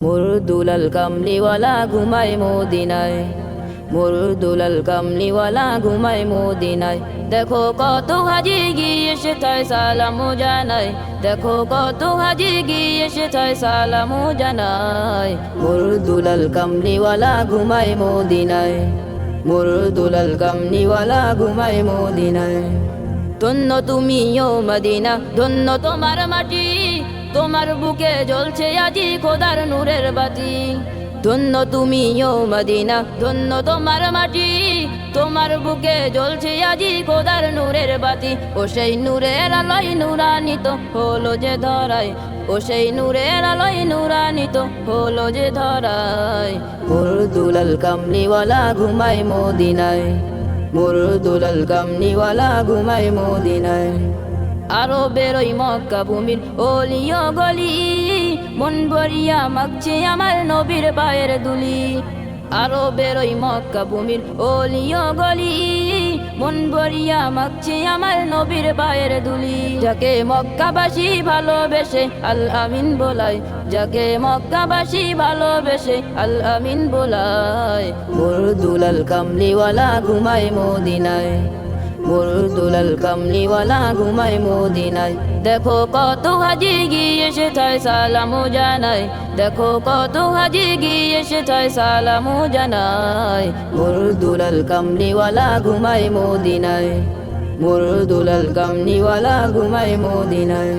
মোর দুলাল কামলিওয়ালা ঘুমায় মদিনায়, মোর দুলাল কামলিওয়ালা ঘুমায় মদিনায়। দেখো কত হাজি গিয়ে সেথায় সালামু জানায়, দেখো কত হাজি গিয়ে সেথায় সালামু জানায়। মোর দুলাল কামলিওয়ালা ঘুমায় মদিনায়, মোর দুলাল কামলিওয়ালা ঘুমায় মদিনায়। ধন্য তুমি ও মদিনা, ধন্য তোমার মাটি, তোমার বুকে জ্বলছে আজি খোদার নূরের বাতি। ধন্য তুমি ও মদিনা, ধন্য তোমার মাটি, তোমার বুকে জ্বলছে আজি খোদার নূরের বাতি। ও সেই নূরের আলোয় নূরান্বিত হলো যে ধরায়, ও সেই নূরের আলোয় নূরান্বিত হলো যে ধরায়। মোর দুলাল কামলিওয়ালা ঘুমায় মদিনায়, মোর দুলাল কামলিওয়ালা ঘুমায় মদিনায়। আরো বেরোই মক্কা ভূমির অলিও গলি, মন ভরিয়া মাগছে আমার নবীর পায়ের দুলি। আরো বেরোই মক্কা ভূমির অলিও গলি, মন ভরিয়া মাগছে আমার নবীর পায়ের দুলি। যাকে মক্কাবাসী ভালোবেসে আল আমিন বোলায়, যাকে মক্কাবাসী ভালোবেসে আল আমিন বোলায়। মোর দুলাল কামলিওয়ালা ঘুমায় মদিনায়, মোর দুলাল কামলিওয়ালা ঘুমায় মদিনায়। দেখো কত হাজি গিয়ে সেথায় সালামু জানায়, দেখো কত হাজি গিয়ে সেথায় সালামু জানায়। মোর দুলাল কামলিওয়ালা ঘুমায় মদিনায়, মোর দুলাল কামলিওয়ালা ঘুমায় মদিনায়।